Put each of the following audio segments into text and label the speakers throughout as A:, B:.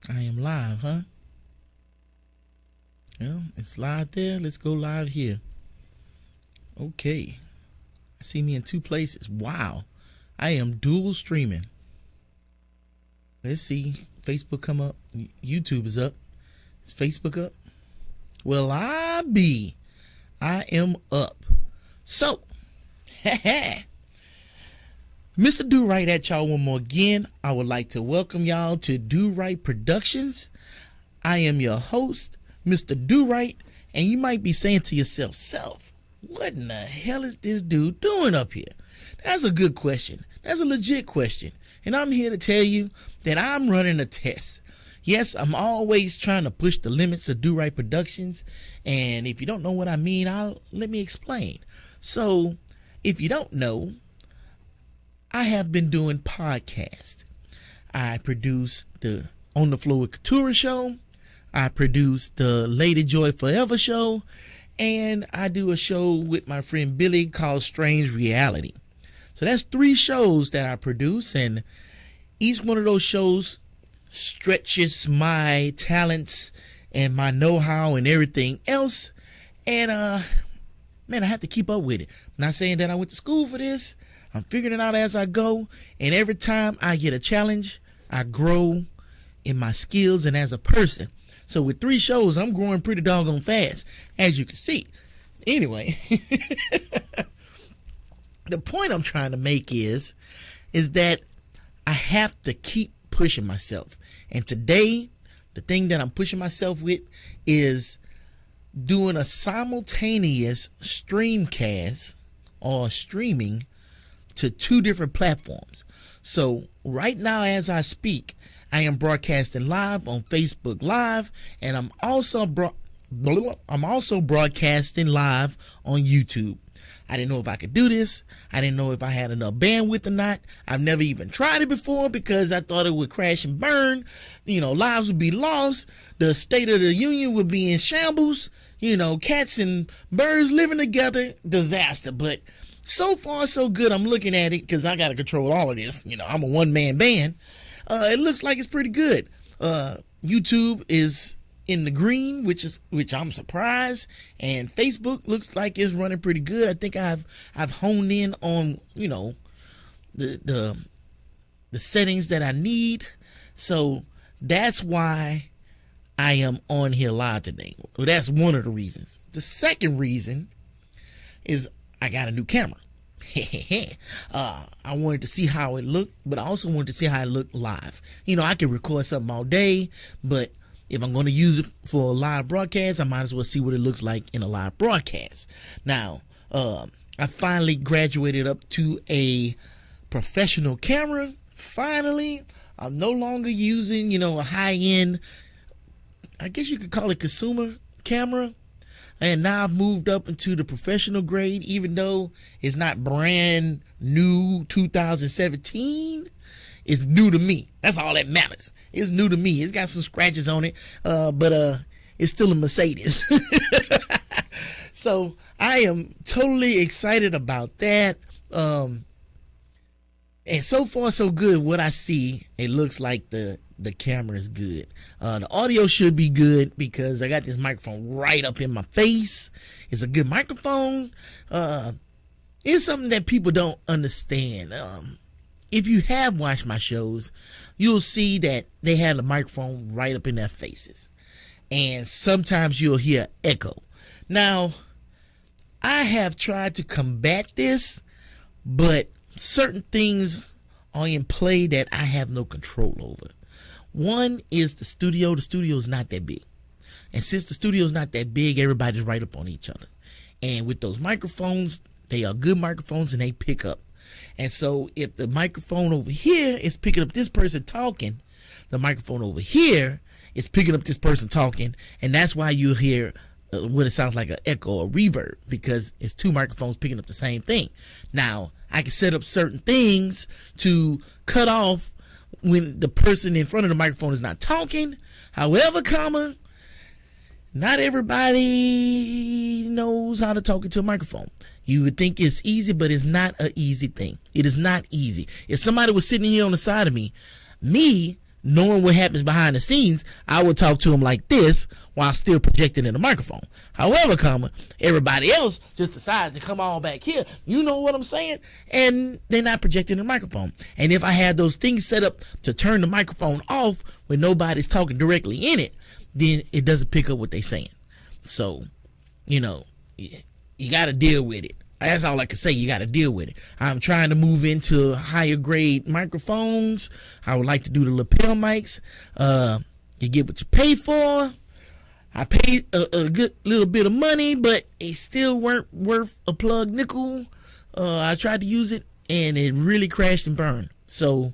A: I am live, huh? Well, it's live there. Let's go live here. Okay. I see me in two places. Wow. I am dual streaming. Let's see. Facebook come up. YouTube is up. Is Facebook up? Well, I am up. So, Mr. Durite at y'all one more again. I would like to welcome y'all to Durite Productions. I am your host, Mr. Durite, and you might be saying to yourself, what in the hell is this dude doing up here? That's a good question. That's a legit question. And I'm here to tell you that I'm running a test. Yes, I'm always trying to push the limits of Durite Productions. And if you don't know what I mean, let me explain. So, if you don't know, I have been doing podcasts. I produce the On the Floor with Couture show. I produce the Lady Joy Forever show. And I do a show with my friend Billy called Strange Reality. So that's 3 shows that I produce. And each one of those shows stretches my talents and my know-how and everything else. And, man, I have to keep up with it. I'm not saying that I went to school for this. I'm figuring it out as I go, and every time I get a challenge, I grow in my skills and as a person. So with 3 shows, I'm growing pretty doggone fast, as you can see. Anyway, the point I'm trying to make is that I have to keep pushing myself. And today, the thing that I'm pushing myself with is doing a simultaneous streamcast or streaming to 2 different platforms. So right now as I speak, I am broadcasting live on Facebook Live, and I'm also broadcasting live on YouTube. I didn't know if I could do this. I didn't know if I had enough bandwidth or not. I've never even tried it before because I thought it would crash and burn. Lives would be lost. The State of the Union would be in shambles. Cats and birds living together. Disaster. But so far, so good. I'm looking at it because I got to control all of this. I'm a one-man band. It looks like it's pretty good. YouTube is in the green, which I'm surprised, and Facebook looks like it's running pretty good. I think I've honed in on the settings that I need. So that's why I am on here live today. Well, that's one of the reasons. The second reason is I got a new camera. I wanted to see how it looked, but I also wanted to see how it looked live. I can record something all day, but if I'm going to use it for a live broadcast, I might as well see what it looks like in a live broadcast. Now, I finally graduated up to a professional camera. Finally, I'm no longer using, a high-end, I guess you could call it consumer camera. And now I've moved up into the professional grade, even though it's not brand new 2017. It's new to me. That's all that matters. It's new to me. It's got some scratches on it, but it's still a Mercedes. So I am totally excited about that. And so far, so good. What I see, it looks like the camera is good. The audio should be good because I got this microphone right up in my face. It's a good microphone. It's something that people don't understand. If you have watched my shows, you'll see that they have the microphone right up in their faces. And sometimes you'll hear echo. Now, I have tried to combat this, but certain things are in play that I have no control over. One is the studio. The studio is not that big. And since the studio is not that big, everybody's right up on each other. And with those microphones, they are good microphones and they pick up. And so if the microphone over here is picking up this person talking, the microphone over here is picking up this person talking. And that's why you hear what it sounds like an echo or reverb, because it's 2 microphones picking up the same thing. Now, I can set up certain things to cut off when the person in front of the microphone is not talking. However, not everybody knows how to talk into a microphone. You would think it's easy, but it's not an easy thing. It is not easy. If somebody was sitting here on the side of me, knowing what happens behind the scenes, I would talk to them like this while still projecting in the microphone. However, everybody else just decides to come all back here. You know what I'm saying? And they're not projecting the microphone. And if I had those things set up to turn the microphone off when nobody's talking directly in it, then it doesn't pick up what they're saying. So, you got to deal with it. That's all I can say. You got to deal with it. I'm trying to move into higher grade microphones. I would like to do the lapel mics. You get what you pay for. I paid a good little bit of money, but it still weren't worth a plug nickel. I tried to use it, and it really crashed and burned. So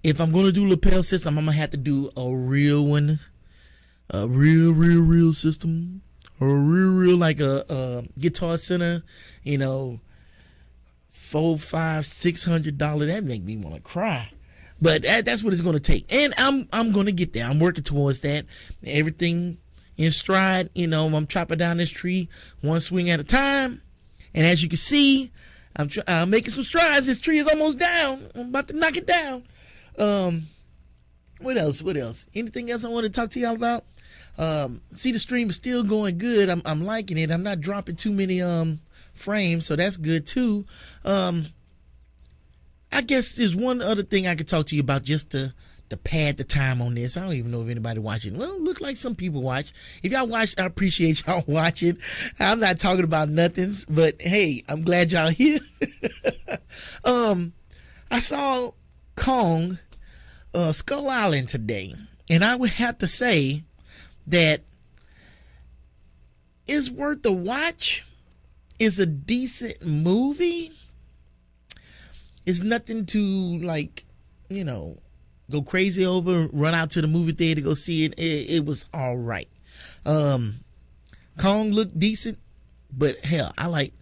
A: if I'm going to do lapel system, I'm going to have to do a real one. A real system. A real like a Guitar Center, $400, $500, $600. That make me want to cry. But that's what it's going to take. And I'm going to get there. I'm working towards that. Everything in stride. I'm chopping down this tree one swing at a time. And as you can see, I'm making some strides. This tree is almost down. I'm about to knock it down. What else? Anything else I want to talk to y'all about? See, the stream is still going good. I'm liking it. I'm not dropping too many frames, so that's good too. I guess there's one other thing I could talk to you about just to pad the time on this. I don't even know if anybody watching. Well, it look like some people watch. If y'all watch, I appreciate y'all watching. I'm not talking about nothings, but hey, I'm glad y'all here. I saw Kong Skull Island today, and I would have to say that it's worth a watch. It's a decent movie. It's nothing to go crazy over, run out to the movie theater to go see it. It was all right. Kong looked decent, but hell, I like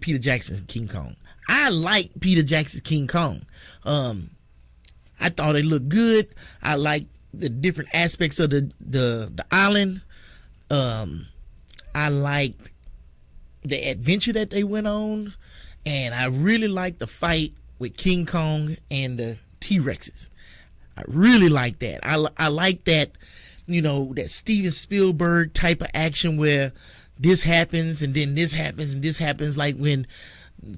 A: Peter Jackson's King Kong. I like Peter Jackson's King Kong. I thought it looked good. I like the different aspects of the island. I liked the adventure that they went on, and I really liked the fight with King Kong and the T-Rexes. I really like that. I like that, that Steven Spielberg type of action where this happens and then this happens and this happens, like when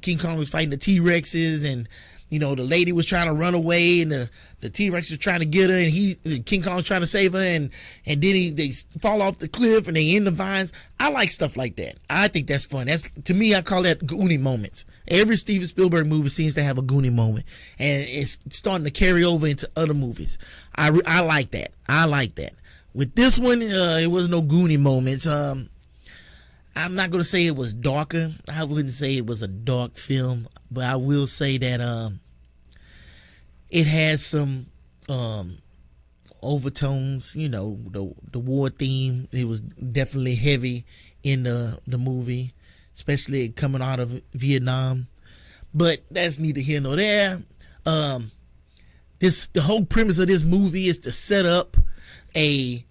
A: King Kong was fighting the T-Rexes and the lady was trying to run away and the T-Rex was trying to get her and King Kong was trying to save her and then they fall off the cliff and they in the vines. I like stuff like that. I think that's fun. To me, I call that Goonie moments. Every Steven Spielberg movie seems to have a Goonie moment, and it's starting to carry over into other movies. I like that. I like that. With this one, it was no Goonie moments. I'm not going to say it was darker. I wouldn't say it was a dark film, but I will say that it had some overtones, the war theme. It was definitely heavy in the movie, especially coming out of Vietnam. But that's neither here nor there. The whole premise of this movie is to set up a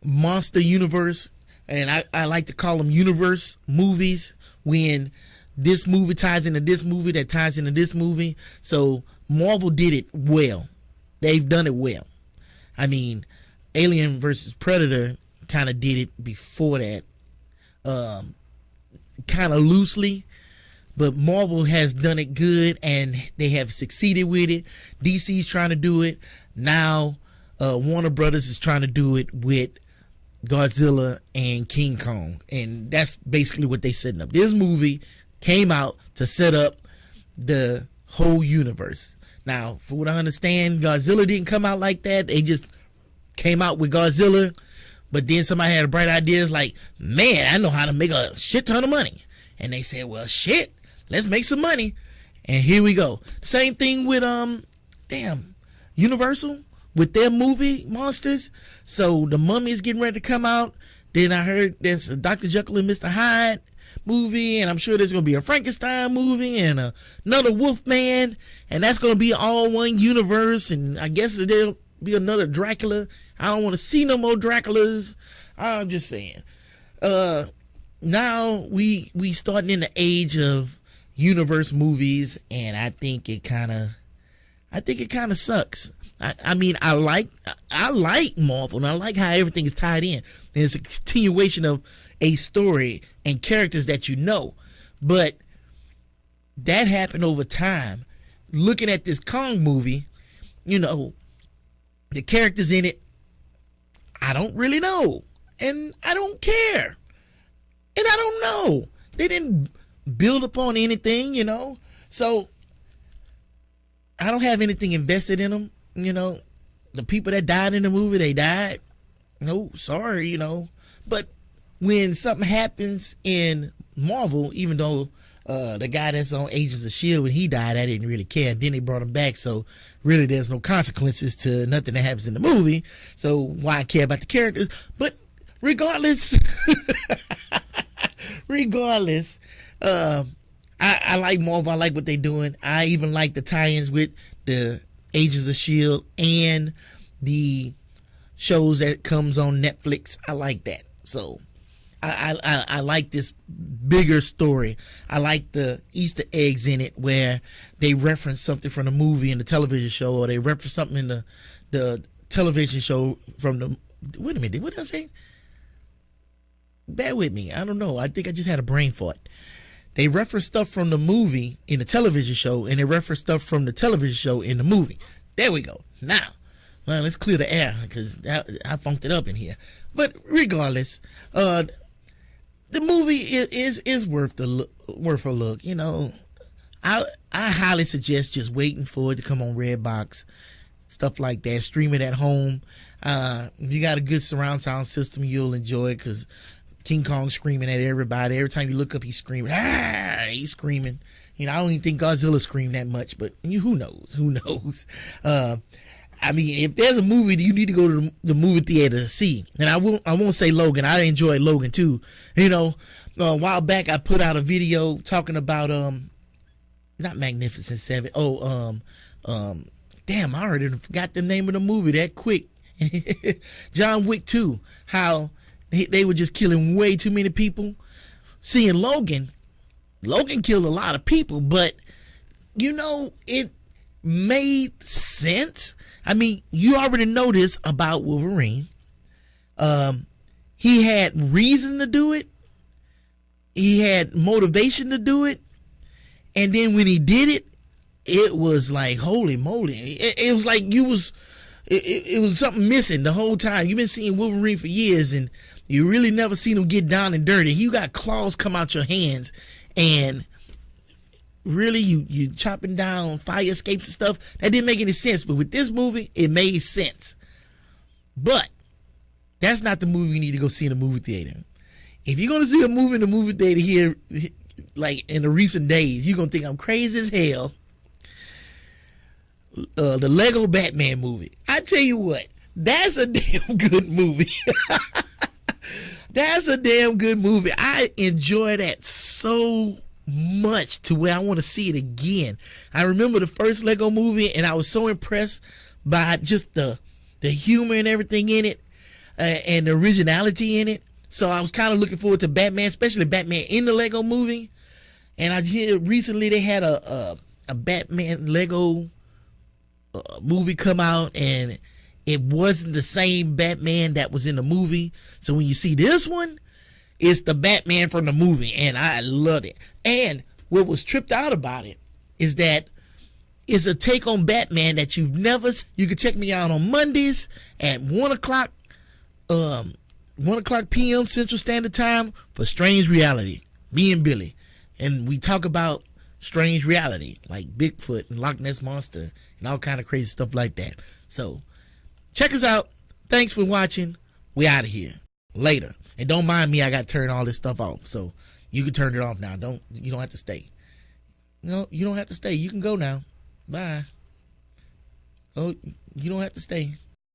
A: monster universe. And I like to call them universe movies when this movie ties into this movie that ties into this movie. So Marvel did it well. They've done it well. I mean, Alien versus Predator kind of did it before that, kind of loosely. But Marvel has done it good and they have succeeded with it. DC's trying to do it. Now Warner Brothers is trying to do it with Godzilla and King Kong, and that's basically what they setting up. This movie came out to set up the whole universe. Now, for what I understand, Godzilla didn't come out like that. They just came out with Godzilla, but then somebody had a bright idea. It's like, man, I know how to make a shit ton of money, and they said, well, shit, let's make some money, and here we go. Same thing with Universal with their movie Monsters. So the Mummy is getting ready to come out. Then I heard there's a Dr. Jekyll and Mr. Hyde movie, and I'm sure there's going to be a Frankenstein movie and another Wolfman, and that's going to be all one universe. And I guess there'll be another Dracula. I don't want to see no more Draculas. I'm just saying. Now we starting in the age of universe movies, and I think it kind of I think it kind of sucks. I mean, I like Marvel, and I like how everything is tied in. And it's a continuation of a story and characters that you know, but that happened over time. Looking at this Kong movie, you know, the characters in it, I don't really know, and I don't care, and I don't know. They didn't build upon anything, you know, so I don't have anything invested in them. You know, the people that died in the movie, they died. No, sorry, you know. But when something happens in Marvel, even though the guy that's on Agents of S.H.I.E.L.D., when he died, I didn't really care. Then they brought him back, so really there's no consequences to nothing that happens in the movie. So why care about the characters? But regardless, I like Marvel. I like what they're doing. I even like the tie-ins with the Agents of S.H.I.E.L.D. and the shows that comes on Netflix. I like that. So I like this bigger story. I like the Easter eggs in it where they reference something from the movie in the television show, or they reference something in the television show from the... Wait a minute. What did I say? Bear with me. I don't know. I think I just had a brain fart. They reference stuff from the movie in the television show, and they reference stuff from the television show in the movie. There we go. Now, well, let's clear the air because I funked it up in here. But regardless, the movie is worth a look. You know, I highly suggest just waiting for it to come on Redbox, stuff like that. Stream it at home. If you got a good surround sound system, you'll enjoy it because King Kong screaming at everybody. Every time you look up, he's screaming. He's screaming. You know, I don't even think Godzilla screamed that much, but who knows? Who knows? I mean, if there's a movie that you need to go to the movie theater to see, and I won't say Logan. I enjoyed Logan too. You know, a while back I put out a video talking about not Magnificent Seven. Damn, I already forgot the name of the movie that quick. John Wick 2. How they were just killing way too many people. Seeing Logan killed a lot of people, but you know, it made sense. I mean, you already know this about Wolverine. He had reason to do it. He had motivation to do it. And then when he did it, it was like, holy moly. It was like it was something missing the whole time. You've been seeing Wolverine for years, and you really never seen him get down and dirty. You got claws come out your hands, and really you chopping down fire escapes and stuff. That didn't make any sense. But with this movie, it made sense. But that's not the movie you need to go see in the movie theater. If you're going to see a movie in the movie theater here, like in the recent days, you're going to think I'm crazy as hell. The Lego Batman movie. I tell you what, that's a damn good movie. That's a damn good movie. I enjoy that so much to where I want to see it again. I remember the first Lego movie, and I was so impressed by just the humor and everything in it, and the originality in it. So I was kind of looking forward to Batman, especially Batman in the Lego movie. And I hear recently they had a Batman Lego movie come out, and it wasn't the same Batman that was in the movie. So when you see this one, it's the Batman from the movie, and I loved it. And what was tripped out about it is that it's a take on Batman that you've never. You can check me out on Mondays at 1 o'clock p.m. Central Standard Time for Strange Reality. Me and Billy, and we talk about strange reality like Bigfoot and Loch Ness Monster and all kind of crazy stuff like that. So check us out. Thanks for watching. We out of here. Later. And don't mind me, I got to turn all this stuff off. So you can turn it off now. You don't have to stay. No, you don't have to stay. You can go now. Bye. Oh, you don't have to stay.